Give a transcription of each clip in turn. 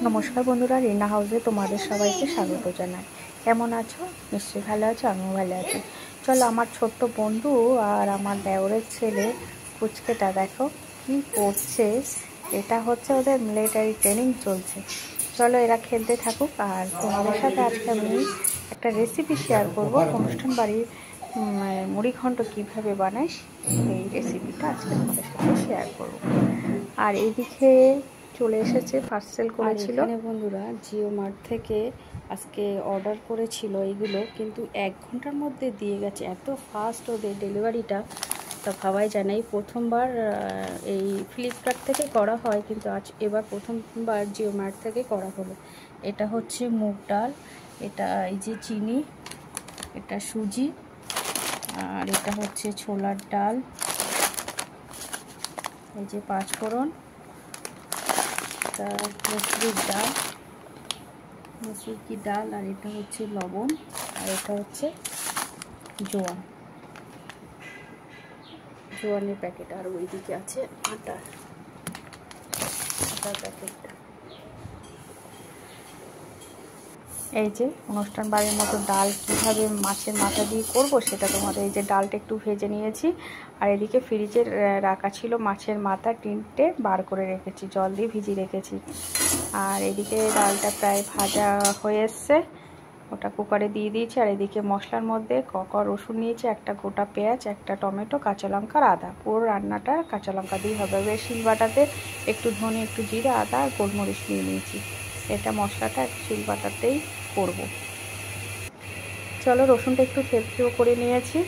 নমস্কার বন্ধুরা, রিনা হাউসে তোমাদের সবাইকে স্বাগত জানাই। কেমন আছো? নিশ্চয়ই ভালো আছো, আমিও ভালো আছি। চলো, আমার ছোট্ট বন্ধু আর আমার দেওরের ছেলে পুচকেটা দেখো কি করছে। এটা হচ্ছে ওদের মিলিটারি ট্রেনিং চলছে। চলো এরা খেলতে থাকুক, আর তোমাদের সাথে আজকে আমি একটা রেসিপি শেয়ার করব। অনুষ্ঠান বাড়ির মুড়িঘণ্ট কীভাবে বানাই এই রেসিপিটা আজকে তোমাদের সাথে শেয়ার করব। আর এইদিকে চলে এসেছে, পার্সেল করেছিল বন্ধুরা জিও মার্ট থেকে। আজকে অর্ডার করেছিল এইগুলো, কিন্তু 1 ঘন্টার মধ্যে দিয়ে গেছে। এত ফাস্ট ওদের ডেলিভারিটা, তা ভাবাই যায় না। এই প্রথমবার এই ফ্লিপকার্ট থেকে করা হয়, কিন্তু এবার প্রথমবার জিও মার্ট থেকে করা হলো। এটা হচ্ছে মুগ ডাল, এটা এই যে চিনি, এটা সুজি, আর এটা হচ্ছে ছোলার ডাল, এই যে 5 ফোড়ন, মসুর কি ডাল, আর এটা হচ্ছে লবণ, আর এটা হচ্ছে জোয়ানের প্যাকেট, আর ওইদিকে আছে আটার প্যাকেটটা। এই যে অনুষ্ঠান বাড়ির মতো ডাল কিভাবে মাছের মাথা দিয়ে করব সেটা তোমাদের, এই যে ডালটা একটু ভেজে নিয়েছি, আর এদিকে ফ্রিজে রাখা ছিল মাছের মাথা 3টে বার করে রেখেছি, জল দিয়ে ভিজিয়ে রেখেছি। আর এদিকে ডালটা প্রায় ভাজা হয়ে এসছে, ওটা কুকারে দিয়ে দিয়েছি। আর এদিকে মশলার মধ্যে রসুন নিয়েছি, একটা গোটা পেঁয়াজ, একটা টমেটো, কাঁচা লঙ্কা, আদা। পুরো রান্নাটা কাঁচা লঙ্কা দিয়ে হবে। এবার শিলবাটাতে একটু ধনে, একটু জিরা, আদা আর গোলমরিচ নিয়ে নিয়েছি। এটা মশলাটা শিলবাটাতেই করব। চলো, রসুনটা একটু থেঁতো করে নিয়েছি,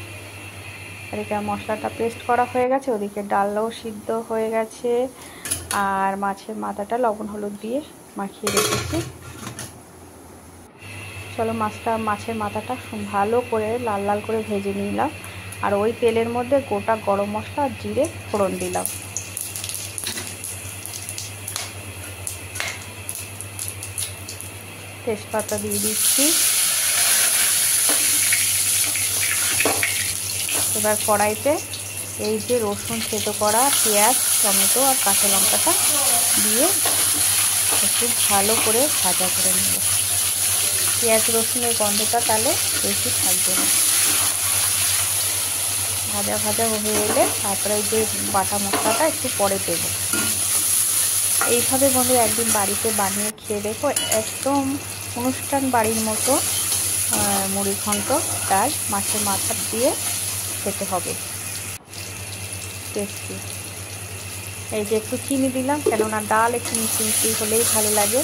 আর এটা মশলাটা পেস্ট করা হয়ে গেছে। ওদিকে ডালও সিদ্ধ হয়ে গেছে, আর মাছের মাথাটা লবণ হলুদ দিয়ে মাখিয়ে রেখেছি। চলো, মাছের মাথাটা ভালো করে লাল লাল করে ভেজে নিলাম, আর ওই তেলের মধ্যে গোটা গরম মশলা আর জিরে ফোড়ন দিলাম। তেজপাতা দিয়ে দিচ্ছি। এবার কড়াইতে এই যে রসুন থেঁতো করা, পেঁয়াজ, টমেটো আর কাঁচা লঙ্কাটা দিয়ে একটু ভালো করে ভাজা করে নেব। পেঁয়াজ রসুনের গন্ধটা তাহলে বেশি থাকবে না। ভাজা ভাজা হয়ে এলে তারপরে যে বাটা মশলাটা একটু পরে দেব। এইভাবে বন্ধু একদিন বাড়িতে বানিয়ে খেয়ে দেখো, একদম অনুষ্ঠান বাড়ির মতো মুড়িঘণ্ট ডাল মাছের মাথা দিয়ে খেতে হবে, টেস্টি। এই যে একটু চিনি দিলাম, কেননা ডাল একটু মিষ্টি মিষ্টি হলেই ভালো লাগে।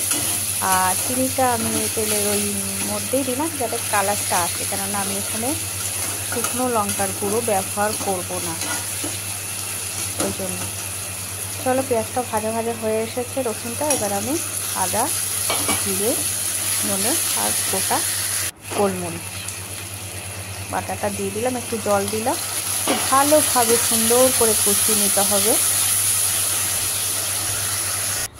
আর চিনিটা আমি তেলের ওই মধ্যেই দিলাম যাতে কালারটা আসে, কেননা আমি এখানে শুকনো লঙ্কার গুঁড়ো ব্যবহার করব না, ওই জন্য। চলো, পেঁয়াজটা ভাজা ভাজা হয়ে এসেছে, রসুনটা। এবার আমি আদা, জিরে, ধনে আর গোটা গোলমরিচ বাটাটা দিয়ে দিলাম, একটু জল দিলাম, খুব ভালোভাবে সুন্দর করে কষিয়ে নিতে হবে।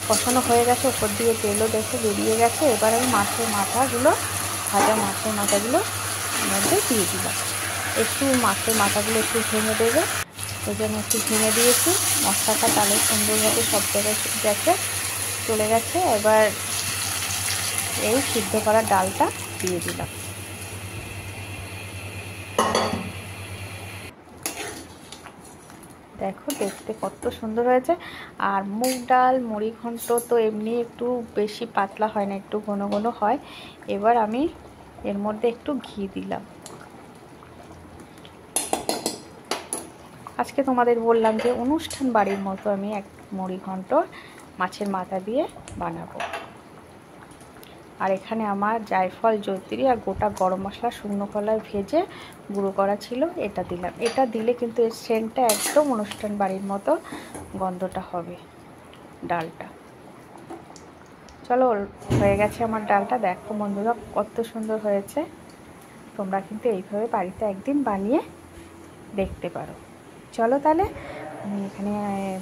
কষানো হয়ে গেছে, ওপর দিয়ে তেলও দেখে বেরিয়ে গেছে। এবার আমি ভাজা মাছের মাথাগুলো মধ্যে দিয়ে দিলাম। একটু মাছের মাথাগুলো একটু ভেঙে দেবে, ওই জন্য একটু ভেঙে দিয়েছি। মশলাটা তাহলে সুন্দরভাবে সব জায়গায় চলে গেছে। এবার এই সিদ্ধ করা ডালটা দিয়ে দিলাম। দেখো দেখতে কত সুন্দর হয়েছে। আর মুগ ডাল মুড়িঘণ্ট তো এমনি একটু বেশি পাতলা হয় না, একটু ঘন ঘন হয়। এবার আমি এর মধ্যে একটু ঘি দিলাম। আজকে তোমাদের বললাম যে অনুষ্ঠান বাড়ির মতো আমি এক মুড়িঘণ্ট মাছের মাথা দিয়ে বানাবো। আর এখানে আমার জায়ফল, জয়িত্রী আর গোটা গরম মশলা শুকনো খোলায় ভেজে গুঁড়ো করা ছিল, এটা দিলাম। এটা দিলে কিন্তু এর সেন্টটা একদম অনুষ্ঠান বাড়ির মতো গন্ধটা হবে ডালটা। চলো, হয়ে গেছে আমার ডালটা। দেখো বন্ধুরা কত সুন্দর হয়েছে। তোমরা কিন্তু এইভাবে বাড়িতে একদিন বানিয়ে দেখতে পারো। চলো তাহলে আমি এখানে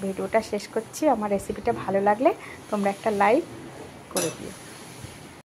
ভিডিওটা শেষ করছি। আমার রেসিপিটা ভালো লাগলে তোমরা একটা লাইক করে দিও।